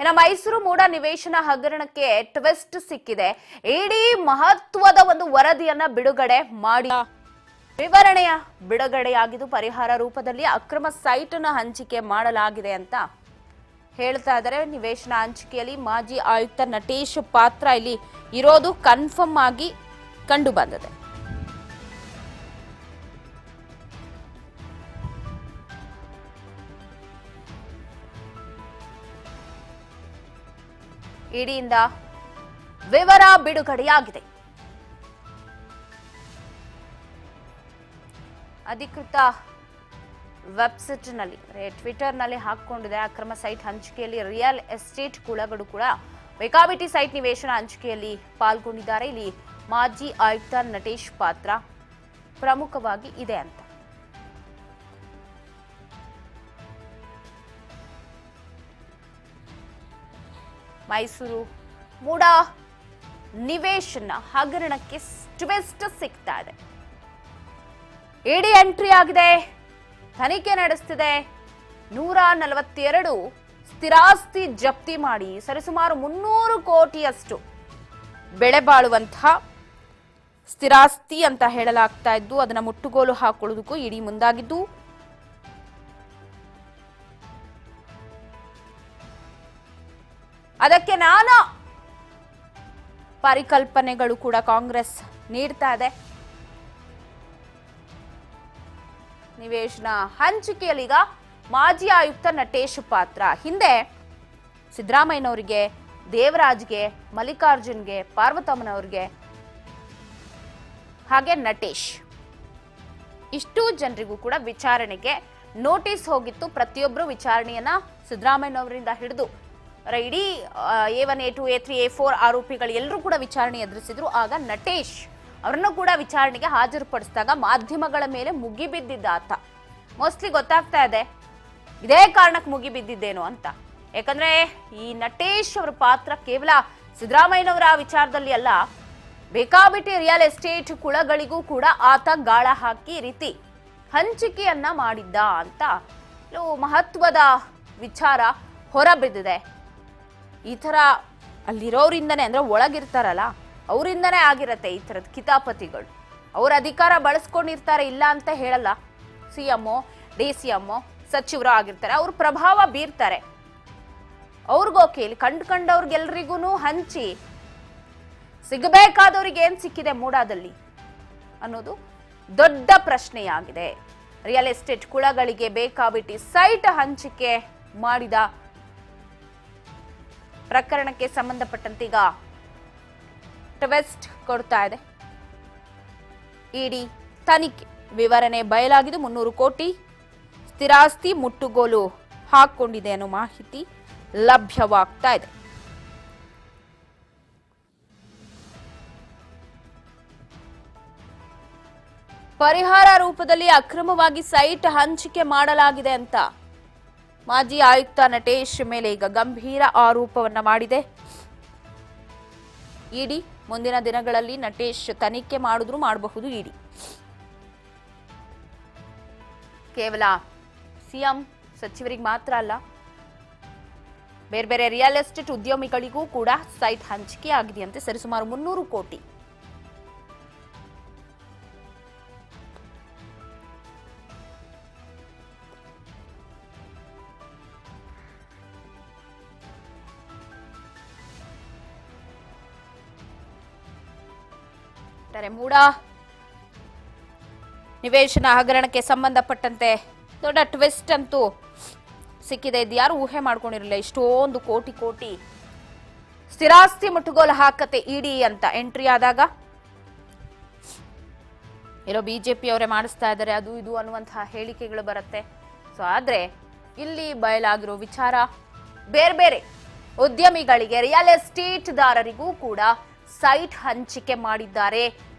ಇನ್ನು ಮೈಸೂರು ಮೂಡ ನಿವೇಶನ ಹಗರಣಕ್ಕೆ ಟ್ವಿಸ್ಟ್ ಸಿಕ್ಕಿದೆ. ಇಡೀ ಮಹತ್ವದ ಒಂದು ವರದಿಯನ್ನ ಬಿಡುಗಡೆ ಮಾಡಿ ವಿವರಣೆಯ ಬಿಡುಗಡೆಯಾಗಿದ್ದು ಪರಿಹಾರ ರೂಪದಲ್ಲಿ ಅಕ್ರಮ ಸೈಟ್ ಅನ್ನು ಹಂಚಿಕೆ ಮಾಡಲಾಗಿದೆ ಅಂತ ಹೇಳ್ತಾ ಇದ್ದಾರೆ. ನಿವೇಶನ ಹಂಚಿಕೆಯಲ್ಲಿ ಮಾಜಿ ಆಯುಕ್ತ ನಟೇಶ್ ಪಾತ್ರ ಇಲ್ಲಿ ಇರೋದು ಕನ್ಫರ್ಮ್ ಆಗಿ ಕಂಡು ಬಂದಿದೆ. ಇಡಿಯಿಂದ ವಿವರ ಬಿಡುಗಡೆಯಾಗಿದೆ. ಅಧಿಕೃತ ವೆಬ್ಸೈಟ್ನಲ್ಲಿ ಟ್ವಿಟರ್ನಲ್ಲಿ ಹಾಕಿಕೊಂಡಿದೆ. ಅಕ್ರಮ ಸೈಟ್ ಹಂಚಿಕೆಯಲ್ಲಿ ರಿಯಲ್ ಎಸ್ಟೇಟ್ ಕುಳಗಳು ಕೂಡ ಬೇಕಾಬಿಟಿ ಸೈಟ್ ನಿವೇಶನ ಹಂಚಿಕೆಯಲ್ಲಿ ಪಾಲ್ಗೊಂಡಿದ್ದಾರೆ. ಇಲ್ಲಿ ಮಾಜಿ ಆಯುಕ್ತ ನಟೇಶ್ ಪಾತ್ರ ಪ್ರಮುಖವಾಗಿ ಇದೆ ಅಂತ. ಮೈಸೂರು ಮೂಡ ನಿವೇಶನ ಹಗರಣಕ್ಕೆ ಟ್ವಿಸ್ಟ್ ಸಿಗ್ತಾ ಇದೆ. ಇಡಿ ಎಂಟ್ರಿ ಆಗಿದೆ, ತನಿಖೆ ನಡೆಸ್ತಿದೆ. 142 ಸ್ಥಿರಾಸ್ತಿ ಜಪ್ತಿ ಮಾಡಿ ಸರಿಸುಮಾರು 300 ಕೋಟಿಯಷ್ಟು ಬೆಳೆ ಬಾಳುವಂತಹ ಸ್ಥಿರಾಸ್ತಿ ಅಂತ ಹೇಳಲಾಗ್ತಾ ಇದ್ದು ಅದನ್ನ ಮುಟ್ಟುಗೋಲು ಹಾಕೊಳ್ಳೋದಕ್ಕೂ ಇಡಿ ಮುಂದಾಗಿದ್ದು ಅದಕ್ಕೆ ನಾನಾ ಪರಿಕಲ್ಪನೆಗಳು ಕೂಡ ಕಾಂಗ್ರೆಸ್ ನೀಡ್ತಾ ಇದೆ. ನಿವೇಶನ ಹಂಚಿಕೆಯಲ್ಲಿ ಈಗ ಮಾಜಿ ಆಯುಕ್ತ ನಟೇಶ್ ಪಾತ್ರ. ಹಿಂದೆ ಸಿದ್ದರಾಮಯ್ಯನವರಿಗೆ, ದೇವರಾಜ್ಗೆ, ಮಲ್ಲಿಕಾರ್ಜುನ್ಗೆ, ಪಾರ್ವತಮ್ಮನವ್ರಿಗೆ ಹಾಗೆ ನಟೇಶ್ ಇಷ್ಟು ಜನರಿಗೂ ಕೂಡ ವಿಚಾರಣೆಗೆ ನೋಟಿಸ್ ಹೋಗಿತ್ತು. ಪ್ರತಿಯೊಬ್ಬರು ವಿಚಾರಣೆಯನ್ನ ಸಿದ್ದರಾಮಯ್ಯನವರಿಂದ ಹಿಡಿದು ಇಡೀ A1, A2, A3, A4 ಆರೋಪಿಗಳು ಎಲ್ಲರೂ ಕೂಡ ವಿಚಾರಣೆ ಎದುರಿಸಿದ್ರು. ಆಗ ನಟೇಶ್ ಅವರನ್ನು ಕೂಡ ವಿಚಾರಣೆಗೆ ಹಾಜರುಪಡಿಸಿದಾಗ ಮಾಧ್ಯಮಗಳ ಮೇಲೆ ಮುಗಿಬಿದ್ದಿದ್ದ ಆತ. ಮೋಸ್ಟ್ಲಿ ಗೊತ್ತಾಗ್ತಾ ಇದೆ ಇದೇ ಕಾರಣಕ್ಕೆ ಮುಗಿಬಿದ್ದಿದ್ದೇನೋ ಅಂತ. ಯಾಕಂದ್ರೆ ಈ ನಟೇಶ್ ಅವರ ಪಾತ್ರ ಕೇವಲ ಸಿದ್ದರಾಮಯ್ಯನವರ ವಿಚಾರದಲ್ಲಿ ಅಲ್ಲ, ಬೇಕಾಬಿಟ್ಟಿ ರಿಯಲ್ ಎಸ್ಟೇಟ್ ಕುಳಗಳಿಗೂ ಕೂಡ ಆತ ಗಾಳ ಹಾಕಿ ಈ ರೀತಿ ಹಂಚಿಕೆಯನ್ನ ಮಾಡಿದ್ದ ಅಂತ ಮಹತ್ವದ ವಿಚಾರ ಹೊರಬಿದ್ದಿದೆ. ಈ ತರ ಅಲ್ಲಿರೋರಿಂದನೇ ಅಂದ್ರೆ ಒಳಗಿರ್ತಾರಲ್ಲ ಅವರಿಂದನೇ ಆಗಿರತ್ತೆ ಈ ತರದ ಕಿತಾಪತಿಗಳು. ಅವ್ರ ಅಧಿಕಾರ ಬಳಸ್ಕೊಂಡಿರ್ತಾರೆ, ಇಲ್ಲ ಅಂತ ಹೇಳಲ್ಲ. CM, DCM, ಸಚಿವರು ಆಗಿರ್ತಾರೆ, ಅವ್ರ ಪ್ರಭಾವ ಬೀರ್ತಾರೆ. ಅವ್ರಿಗೋಕೆ ಇಲ್ಲಿ ಕಂಡ್ಕಂಡವ್ರಿಗೆಲ್ರಿಗೂ ಹಂಚಿ ಸಿಗಬೇಕಾದವ್ರಿಗೆ ಏನ್ ಸಿಕ್ಕಿದೆ ಮೂಡಾದಲ್ಲಿ ಅನ್ನೋದು ದೊಡ್ಡ ಪ್ರಶ್ನೆಯಾಗಿದೆ. ರಿಯಲ್ ಎಸ್ಟೇಟ್ ಕುಳಗಳಿಗೆ ಬೇಕಾಬಿಟ್ಟಿ ಸೈಟ್ ಹಂಚಿಕೆ ಮಾಡಿದ ಪ್ರಕರಣಕ್ಕೆ ಸಂಬಂಧಪಟ್ಟಂತೆ ಈಗ ಟ್ವಿಸ್ಟ್ ಕೊಡ್ತಾ ಇದೆ. ಇಡಿ ತನಿಖೆ ವಿವರಣೆ ಬಯಲಾಗಿದ್ದು 300 ಕೋಟಿ ಸ್ಥಿರಾಸ್ತಿ ಮುಟ್ಟುಗೋಲು ಹಾಕೊಂಡಿದೆ ಅನ್ನೋ ಮಾಹಿತಿ ಲಭ್ಯವಾಗ್ತಾ ಇದೆ. ಪರಿಹಾರ ರೂಪದಲ್ಲಿ ಅಕ್ರಮವಾಗಿ ಸೈಟ್ ಹಂಚಿಕೆ ಮಾಡಲಾಗಿದೆ ಅಂತ ಮಾಜಿ ಆಯುಕ್ತ ನಟೇಶ್ ಮೇಲೆ ಈಗ ಗಂಭೀರ ಆರೋಪವನ್ನ ಮಾಡಿದೆ ಇಡಿ. ಮುಂದಿನ ದಿನಗಳಲ್ಲಿ ನಟೇಶ್ ತನಿಖೆ ಮಾಡಿದ್ರು ಮಾಡಬಹುದು ಇಡಿ. ಕೇವಲ CM ಸಚಿವರಿಗೆ ಮಾತ್ರ ಅಲ್ಲ, ಬೇರೆ ಬೇರೆ ರಿಯಲ್ ಎಸ್ಟೇಟ್ ಉದ್ಯಮಿಗಳಿಗೂ ಕೂಡ ಸೈಟ್ ಹಂಚಿಕೆ ಆಗಿದೆಯಂತೆ. ಸರಿಸುಮಾರು 300 ಕೋಟಿ. ಮೂಡ ನಿವೇಶನ ಹಗರಣಕ್ಕೆ ಸಂಬಂಧಪಟ್ಟಂತೆ ದೊಡ್ಡ ಟ್ವಿಸ್ಟ್ ಅಂತೂ ಸಿಕ್ಕಿದೆ. ಇದು ಯಾರು ಊಹೆ ಮಾಡ್ಕೊಂಡಿರಲಿಲ್ಲ, ಇಷ್ಟೊಂದು ಕೋಟಿ ಸ್ಥಿರಾಸ್ತಿ ಮುಟ್ಟುಗೋಲು ಹಾಕತೆ ಇಡಿ ಅಂತ ಎಂಟ್ರಿ ಆದಾಗ ಇರೋ BJP ಅವರೇ ಮಾಡಿಸ್ತಾ ಇದ್ದಾರೆ ಅದು ಇದು ಅನ್ನುವಂತಹ ಹೇಳಿಕೆಗಳು ಬರುತ್ತೆ. ಸೊ ಆದ್ರೆ ಇಲ್ಲಿ ಬಯಲಾಗಿರೋ ವಿಚಾರ ಬೇರೆ ಬೇರೆ ಉದ್ಯಮಿಗಳಿಗೆ, ರಿಯಲ್ ಎಸ್ಟೇಟ್ ದಾರರಿಗೂ ಕೂಡ ಸೈಟ್ ಹಂಚಿಕೆ ಮಾಡಿದ್ದಾರೆ.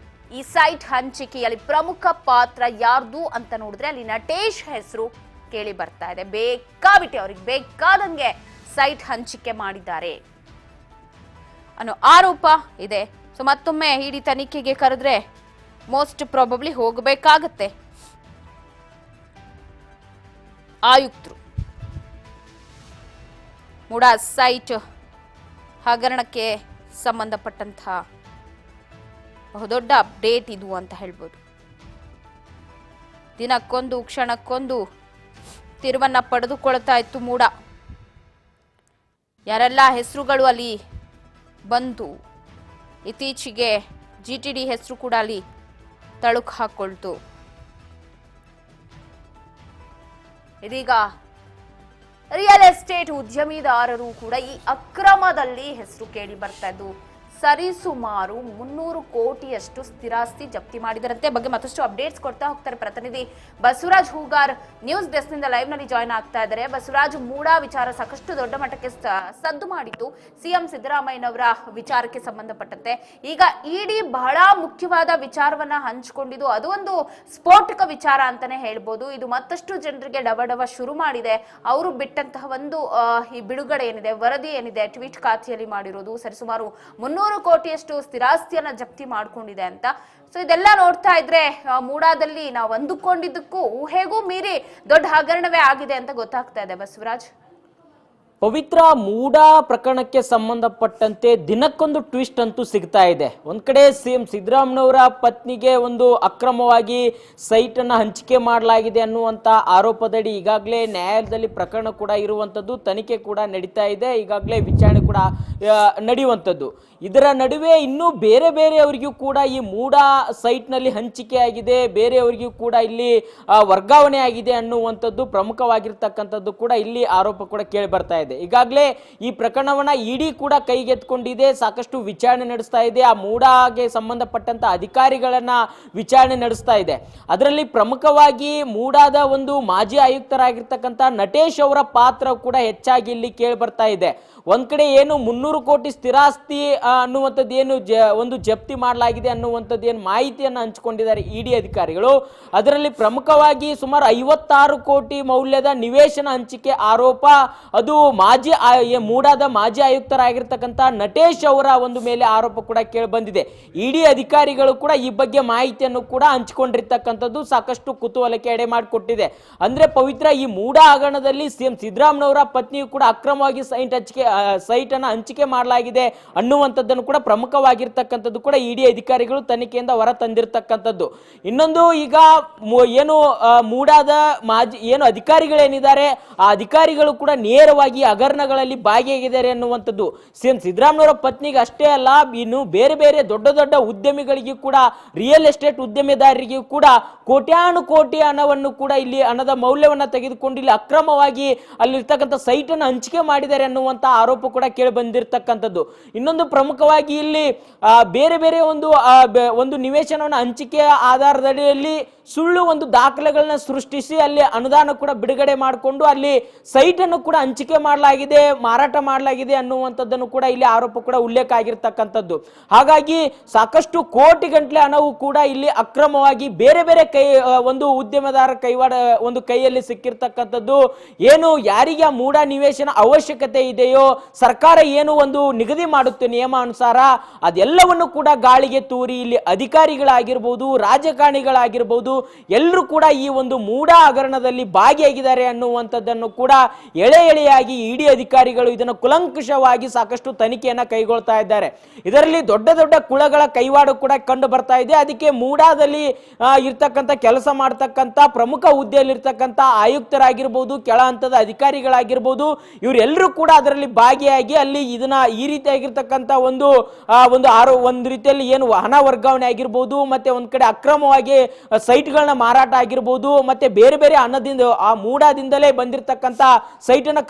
ಈ ಸೈಟ್ ಹಂಚಿಕೆಯಲ್ಲಿ ಪ್ರಮುಖ ಪಾತ್ರ ಯಾರ್ದು ಅಂತ ನೋಡಿದ್ರೆ ಅಲ್ಲಿ ನಟೇಶ್ ಹೆಸರು ಕೇಳಿ ಬರ್ತಾ ಇದೆ. ಬೇಕಾಬಿಟ್ಟಿ ಅವ್ರಿಗೆ ಬೇಕಾದಂಗೆ ಸೈಟ್ ಹಂಚಿಕೆ ಮಾಡಿದ್ದಾರೆ ಅನ್ನೋ ಆರೋಪ ಇದೆ. ಸೊ ಮತ್ತೊಮ್ಮೆ ಇಡಿ ತನಿಖೆಗೆ ಕರೆದ್ರೆ ಮೋಸ್ಟ್ ಪ್ರಾಬಬ್ಲಿ ಹೋಗಬೇಕಾಗತ್ತೆ ಆಯುಕ್ತರು. ಮೂಡಾ ಸೈಟ್ ಹಗರಣಕ್ಕೆ ಸಂಬಂಧಪಟ್ಟಂತಹ ಬಹುದೊಡ್ಡ ಅಪ್ಡೇಟ್ ಇದು ಅಂತ ಹೇಳ್ಬೋದು. ದಿನಕ್ಕೊಂದು ಕ್ಷಣಕ್ಕೊಂದು ತಿರುವನ್ನ ಪಡೆದುಕೊಳ್ತಾ ಇತ್ತು ಮೂಡಾ. ಯಾರೆಲ್ಲ ಹೆಸರುಗಳು ಅಲ್ಲಿ ಬಂತು, ಇತ್ತೀಚೆಗೆ GTD ಹೆಸರು ಕೂಡ ಅಲ್ಲಿ ತಳುಕು ಹಾಕೊಳ್ತು. ಇದೀಗ ರಿಯಲ್ ಎಸ್ಟೇಟ್ ಉದ್ಯಮಿದಾರರು ಕೂಡ ಈ ಅಕ್ರಮದಲ್ಲಿ ಹೆಸರು ಕೇಳಿ ಬರ್ತಾ ಇದ್ದು ಸರಿಸುಮಾರು 300 ಕೋಟಿಯಷ್ಟು ಸ್ಥಿರಾಸ್ತಿ ಜಪ್ತಿ ಮಾಡಿದರಂತೆ. ಬಗ್ಗೆ ಮತ್ತಷ್ಟು ಅಪ್ಡೇಟ್ಸ್ ಕೊಡ್ತಾ ಹೋಗ್ತಾರೆ ಪ್ರತಿನಿಧಿ ಬಸವರಾಜ್ ಹೂಗಾರ್ ನ್ಯೂಸ್ ಡೆಸ್ಕ್ ನಿಂದ ಲೈವ್ ನಲ್ಲಿ ಜಾಯ್ನ್ ಆಗ್ತಾ ಇದ್ದಾರೆ. ಬಸವರಾಜ್, ಮೂಡಾ ವಿಚಾರ ಸಾಕಷ್ಟು ದೊಡ್ಡ ಮಟ್ಟಕ್ಕೆ ಸದ್ದು ಮಾಡಿತ್ತು ಸಿಎಂ ಸಿದ್ದರಾಮಯ್ಯನವರ ವಿಚಾರಕ್ಕೆ ಸಂಬಂಧಪಟ್ಟಂತೆ. ಈಗ ಇಡಿ ಬಹಳ ಮುಖ್ಯವಾದ ವಿಚಾರವನ್ನ ಹಂಚಿಕೊಂಡಿದ್ದು, ಅದು ಒಂದು ಸ್ಫೋಟಕ ವಿಚಾರ ಅಂತಾನೆ ಹೇಳ್ಬೋದು. ಇದು ಮತ್ತಷ್ಟು ಜನರಿಗೆ ಡವ ಶುರು ಮಾಡಿದೆ. ಅವರು ಬಿಟ್ಟಂತಹ ಒಂದು ಈ ಬಿಡುಗಡೆ ಏನಿದೆ, ವರದಿ ಏನಿದೆ, ಟ್ವೀಟ್ ಖಾತೆಯಲ್ಲಿ ಮಾಡಿರೋದು ಸರಿಸುಮಾರು 300 ಕೋಟಿಯಷ್ಟು ಸ್ಥಿರಾಸ್ತಿಯನ್ನ ಜಪ್ತಿ ಮಾಡ್ಕೊಂಡಿದೆ ಅಂತ. ಸೊ ಇದೆಲ್ಲ ನೋಡ್ತಾ ಇದ್ರೆ ಮೂಡಾದಲ್ಲಿ ನಾವು ಅಂದುಕೊಂಡಿದ್ದಕ್ಕೂ ಊಹೆಗೂ ಮೀರಿ ದೊಡ್ಡ ಹಗರಣವೇ ಆಗಿದೆ ಅಂತ ಗೊತ್ತಾಗ್ತಾ ಇದೆ. ಬಸವರಾಜ್, ಪವಿತ್ರ, ಮೂಡಾ ಪ್ರಕರಣಕ್ಕೆ ಸಂಬಂಧಪಟ್ಟಂತೆ ದಿನಕ್ಕೊಂದು ಟ್ವಿಸ್ಟ್ ಅಂತೂ ಸಿಗ್ತಾ ಇದೆ. ಒಂದ್ ಕಡೆ ಸಿಎಂ ಸಿದ್ದರಾಮಯ್ಯನವರ ಪತ್ನಿಗೆ ಒಂದು ಅಕ್ರಮವಾಗಿ ಸೈಟ್ ಅನ್ನ ಹಂಚಿಕೆ ಮಾಡಲಾಗಿದೆ ಅನ್ನುವಂತ ಆರೋಪದಡಿ ಈಗಾಗಲೇ ನ್ಯಾಯಾಲಯದಲ್ಲಿ ಪ್ರಕರಣ ಕೂಡ ಇರುವಂತದ್ದು, ತನಿಖೆ ಕೂಡ ನಡೀತಾ ಇದೆ, ಈಗಾಗಲೇ ವಿಚಾರಣೆ ಕೂಡ ನಡೆಯುವಂಥದ್ದು. ಇದರ ನಡುವೆ ಇನ್ನೂ ಬೇರೆ ಬೇರೆಯವರಿಗೂ ಕೂಡ ಈ ಮೂಡಾ ಸೈಟ್ ನಲ್ಲಿ ಹಂಚಿಕೆ ಆಗಿದೆ, ಬೇರೆಯವರಿಗೂ ಕೂಡ ಇಲ್ಲಿ ವರ್ಗಾವಣೆ ಆಗಿದೆ ಅನ್ನುವಂಥದ್ದು ಪ್ರಮುಖವಾಗಿರ್ತಕ್ಕಂಥದ್ದು ಕೂಡ ಇಲ್ಲಿ ಆರೋಪ ಕೂಡ ಕೇಳಿ ಬರ್ತಾ ಇದೆ. ಈಗಾಗಲೇ ಈ ಪ್ರಕರಣವನ್ನ ಇಡಿ ಕೂಡ ಕೈಗೆತ್ತಿಕೊಂಡಿದೆ, ಸಾಕಷ್ಟು ವಿಚಾರಣೆ ನಡೆಸ್ತಾ ಇದೆ. ಆ ಮೂಡಾಗೆ ಸಂಬಂಧಪಟ್ಟಂತ ಅಧಿಕಾರಿಗಳನ್ನ ವಿಚಾರಣೆ ನಡೆಸ್ತಾ ಇದೆ. ಅದರಲ್ಲಿ ಪ್ರಮುಖವಾಗಿ ಮೂಡಾದ ಒಂದು ಮಾಜಿ ಆಯುಕ್ತರಾಗಿರ್ತಕ್ಕಂಥ ನಟೇಶ್ ಅವರ ಪಾತ್ರ ಕೂಡ ಹೆಚ್ಚಾಗಿ ಇಲ್ಲಿ ಕೇಳಿ ಬರ್ತಾ ಇದೆ. ಒಂದ್ ಕಡೆ ಏನು 300 ಕೋಟಿ ಸ್ಥಿರಾಸ್ತಿ ಅನ್ನುವಂಥದ್ದು ಏನು ಒಂದು ಜಪ್ತಿ ಮಾಡಲಾಗಿದೆ ಅನ್ನುವಂಥದ್ದು ಏನು ಮಾಹಿತಿಯನ್ನು ಹಂಚಿಕೊಂಡಿದ್ದಾರೆ ಇಡಿ ಅಧಿಕಾರಿಗಳು. ಅದರಲ್ಲಿ ಪ್ರಮುಖವಾಗಿ ಸುಮಾರು 56 ಕೋಟಿ ಮೌಲ್ಯದ ನಿವೇಶನ ಹಂಚಿಕೆ ಆರೋಪ, ಅದು ಮೂಡಾದ ಮಾಜಿ ಆಯುಕ್ತರಾಗಿರ್ತಕ್ಕಂಥ ನಟೇಶ್ ಅವರ ಒಂದು ಮೇಲೆ ಆರೋಪ ಕೂಡ ಕೇಳಿ ಬಂದಿದೆ. ಇಡಿ ಅಧಿಕಾರಿಗಳು ಕೂಡ ಈ ಬಗ್ಗೆ ಮಾಹಿತಿಯನ್ನು ಕೂಡ ಹಂಚಿಕೊಂಡಿರ್ತಕ್ಕಂಥದ್ದು ಸಾಕಷ್ಟು ಕುತೂಹಲಕ್ಕೆ ಎಡೆ ಮಾಡಿಕೊಟ್ಟಿದೆ. ಅಂದ್ರೆ ಪವಿತ್ರ, ಈ ಮೂಡಾ ಹಗರಣದಲ್ಲಿ ಸಿಎಂ ಸಿದ್ದರಾಮಯ್ಯನವರ ಪತ್ನಿಯು ಕೂಡ ಅಕ್ರಮವಾಗಿ ಸೈಟ್ ಅನ್ನು ಹಂಚಿಕೆ ಮಾಡಲಾಗಿದೆ ಅನ್ನುವಂಥದ್ದನ್ನು ಕೂಡ ಪ್ರಮುಖವಾಗಿರ್ತಕ್ಕಂಥದ್ದು ಕೂಡ ಇಡಿ ಅಧಿಕಾರಿಗಳು ತನಿಖೆಯಿಂದ ಹೊರ ತಂದಿರತಕ್ಕಂಥದ್ದು. ಇನ್ನೊಂದು, ಈಗ ಏನು ಮೂಡಾದ ಮಾಜಿ ಏನು ಅಧಿಕಾರಿಗಳೇನಿದ್ದಾರೆ ಆ ಅಧಿಕಾರಿಗಳು ಕೂಡ ನೇರವಾಗಿ ಹಗರಣಗಳಲ್ಲಿ ಭಾಗಿಯಾಗಿದ್ದಾರೆ ಅನ್ನುವಂಥದ್ದು ಸಿಎಂ ಸಿದ್ದರಾಮಯ್ಯನವರ ಪತ್ನಿಗೆ ಅಷ್ಟೇ ಅಲ್ಲ, ಇನ್ನು ಬೇರೆ ಬೇರೆ ದೊಡ್ಡ ದೊಡ್ಡ ಉದ್ಯಮಿಗಳಿಗೂ ಕೂಡ, ರಿಯಲ್ ಎಸ್ಟೇಟ್ ಉದ್ಯಮಿದಾರರಿಗೂ ಕೂಡ ಕೋಟ್ಯಾನು ಕೋಟಿ ಹಣವನ್ನು ಕೂಡ ಇಲ್ಲಿ ಹಣದ ಮೌಲ್ಯವನ್ನ ತೆಗೆದುಕೊಂಡು ಇಲ್ಲಿ ಅಕ್ರಮವಾಗಿ ಅಲ್ಲಿರ್ತಕ್ಕಂಥ ಸೈಟ್ ಅನ್ನು ಹಂಚಿಕೆ ಮಾಡಿದ್ದಾರೆ ಅನ್ನುವಂಥ ಆರೋಪ ಕೂಡ ಕೇಳಿ ಬಂದಿರತಕ್ಕಂಥದ್ದು. ಇನ್ನೊಂದು ಪ್ರಮುಖವಾಗಿ ಇಲ್ಲಿ ಬೇರೆ ಬೇರೆ ಒಂದು ನಿವೇಶನವನ್ನು ಹಂಚಿಕೆಯ ಆಧಾರದಲ್ಲಿ ಸುಳ್ಳು ಒಂದು ದಾಖಲೆಗಳನ್ನ ಸೃಷ್ಟಿಸಿ ಅಲ್ಲಿ ಅನುದಾನ ಕೂಡ ಬಿಡುಗಡೆ ಮಾಡಿಕೊಂಡು ಅಲ್ಲಿ ಸೈಟ್ ಅನ್ನು ಕೂಡ ಹಂಚಿಕೆ ಮಾಡಲಾಗಿದೆ, ಮಾರಾಟ ಮಾಡಲಾಗಿದೆ ಅನ್ನುವಂಥದ್ದನ್ನು ಕೂಡ ಇಲ್ಲಿ ಆರೋಪ ಕೂಡ ಉಲ್ಲೇಖ ಆಗಿರ್ತಕ್ಕಂಥದ್ದು. ಹಾಗಾಗಿ ಸಾಕಷ್ಟು ಕೋಟಿ ಗಂಟಲೆ ಹಣವು ಕೂಡ ಇಲ್ಲಿ ಅಕ್ರಮವಾಗಿ ಬೇರೆ ಬೇರೆ ಒಂದು ಉದ್ಯಮದಾರ ಒಂದು ಕೈಯಲ್ಲಿ ಸಿಕ್ಕಿರ್ತಕ್ಕಂಥದ್ದು. ಏನು ಯಾರಿಗೆ ಆ ಮೂಡಾ ನಿವೇಶನ ಅವಶ್ಯಕತೆ ಇದೆಯೋ, ಸರ್ಕಾರ ಏನು ಒಂದು ನಿಗದಿ ಮಾಡುತ್ತೆ ನಿಯಮಾನುಸಾರ, ಅದೆಲ್ಲವನ್ನು ಕೂಡ ಗಾಳಿಗೆ ತೂರಿ ಇಲ್ಲಿ ಅಧಿಕಾರಿಗಳಾಗಿರ್ಬೋದು, ರಾಜಕಾರಣಿಗಳಾಗಿರ್ಬೋದು, ಎಲ್ಲರೂ ಕೂಡ ಈ ಒಂದು ಮೂಡಾ ಹಗರಣದಲ್ಲಿ ಭಾಗಿಯಾಗಿದ್ದಾರೆ ಅನ್ನುವಂಥದ್ದನ್ನು ಕೂಡ ಎಳೆಯಾಗಿ ಇಡಿ ಅಧಿಕಾರಿಗಳು ಇದನ್ನು ಕುಲಂಕುಷವಾಗಿ ಸಾಕಷ್ಟು ತನಿಖೆಯನ್ನ ಕೈಗೊಳ್ತಾ ಇದ್ದಾರೆ. ಇದರಲ್ಲಿ ದೊಡ್ಡ ದೊಡ್ಡ ಕುಳಗಳ ಕೈವಾಡ ಕೂಡ ಕಂಡು ಬರ್ತಾ ಇದೆ. ಅದಕ್ಕೆ ಮೂಡಾದಲ್ಲಿ ಇರ್ತಕ್ಕಂಥ ಕೆಲಸ ಮಾಡ್ತಕ್ಕಂಥ ಪ್ರಮುಖ ಹುದ್ದೆಯಲ್ಲಿರ್ತಕ್ಕಂಥ ಆಯುಕ್ತರಾಗಿರ್ಬೋದು, ಕೆಳ ಹಂತದ ಅಧಿಕಾರಿಗಳಾಗಿರ್ಬೋದು, ಇವರೆಲ್ಲರೂ ಕೂಡ ಅದರಲ್ಲಿ ಭಾಗಿಯಾಗಿ ಅಲ್ಲಿ ಇದನ್ನ ಈ ರೀತಿಯಾಗಿರ್ತಕ್ಕಂಥ ಒಂದು ರೀತಿಯಲ್ಲಿ ಏನು ಹಣ ವರ್ಗಾವಣೆ ಆಗಿರ್ಬೋದು, ಮತ್ತೆ ಒಂದ್ ಕಡೆ ಅಕ್ರಮವಾಗಿ ಸೈಟ್ಗಳನ್ನ ಮಾರಾಟ ಆಗಿರ್ಬೋದು, ಮತ್ತೆ ಬೇರೆ ಬೇರೆ ಹಣದಿಂದ ಆ ಮೂಡಾದಿಂದಲೇ ಬಂದಿರತಕ್ಕಂಥ ಸೈಟ್ ಅನ್ನ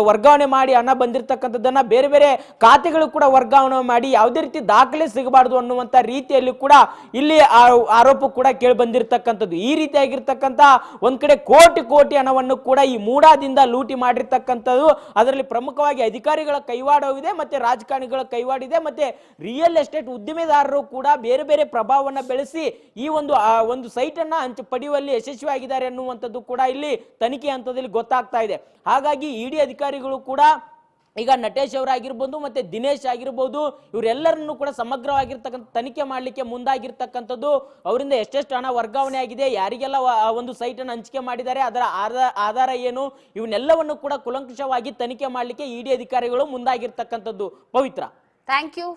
ವರ್ಗಾವಣೆ ಮಾಡಿ ಹಣ ಬಂದಿರತಕ್ಕಂಥದ್ದನ್ನ ಬೇರೆ ಬೇರೆ ಖಾತೆಗಳು ಕೂಡ ವರ್ಗಾವಣೆ ಮಾಡಿ ಯಾವುದೇ ರೀತಿ ದಾಖಲೆ ಸಿಗಬಾರದು ಅನ್ನುವಂತ ರೀತಿಯಲ್ಲಿ ಕೂಡ ಇಲ್ಲಿ ಆರೋಪ ಕೂಡ ಕೇಳಿ ಬಂದಿರತಕ್ಕಂಥದ್ದು. ಈ ರೀತಿಯಾಗಿರ್ತಕ್ಕಂಥ ಒಂದ್ ಕಡೆ ಕೋಟಿ ಹಣವನ್ನು ಕೂಡ ಈ ಮೂಡಾದಿಂದ ಲೂಟಿ ಮಾಡಿರ್ತಕ್ಕಂಥದ್ದು. ಅದರಲ್ಲಿ ಪ್ರಮುಖವಾಗಿ ಅಧಿಕಾರಿಗಳ ಕೈವಾಡವಿದೆ, ಮತ್ತೆ ರಾಜಕಾರಣಿಗಳ ಕೈವಾಡಿದೆ, ಮತ್ತೆ ರಿಯಲ್ ಎಸ್ಟೇಟ್ ಉದ್ಯಮಿದಾರರು ಕೂಡ ಬೇರೆ ಬೇರೆ ಪ್ರಭಾವವನ್ನು ಬೆಳೆಸಿ ಈ ಒಂದು ಸೈಟ್ ಅನ್ನ ಪಡೆಯುವಲ್ಲಿ ಯಶಸ್ವಿಯಾಗಿದ್ದಾರೆ ಅನ್ನುವಂಥದ್ದು ಕೂಡ ಇಲ್ಲಿ ತನಿಖೆ ಹಂತದಲ್ಲಿ ಗೊತ್ತಾಗ್ತಾ ಇದೆ. ಹಾಗಾಗಿ ಇಡಿ ಅಧಿಕಾರಿಗಳು ಕೂಡ ಈಗ ನಟೇಶ್ ಅವರಾಗಿರ್ಬೋದು ಮತ್ತೆ ದಿನೇಶ್ ಆಗಿರ್ಬೋದು ಇವರೆಲ್ಲರನ್ನು ಕೂಡ ಸಮಗ್ರವಾಗಿರ್ತಕ್ಕಂಥ ತನಿಖೆ ಮಾಡಲಿಕ್ಕೆ ಮುಂದಾಗಿರ್ತಕ್ಕಂಥದ್ದು. ಅವರಿಂದ ಎಷ್ಟೆಷ್ಟು ಹಣ ವರ್ಗಾವಣೆ ಆಗಿದೆ, ಯಾರಿಗೆಲ್ಲ ಒಂದು ಸೈಟ್ ಅನ್ನು ಹಂಚಿಕೆ ಮಾಡಿದ್ದಾರೆ, ಅದರ ಆಧಾರ ಏನು, ಇವನ್ನೆಲ್ಲವನ್ನು ಕೂಡ ಕುಲಂಕುಷವಾಗಿ ತನಿಖೆ ಮಾಡಲಿಕ್ಕೆ ಇಡಿ ಅಧಿಕಾರಿಗಳು ಮುಂದಾಗಿರ್ತಕ್ಕಂಥದ್ದು. ಪವಿತ್ರ, ಥ್ಯಾಂಕ್ ಯು.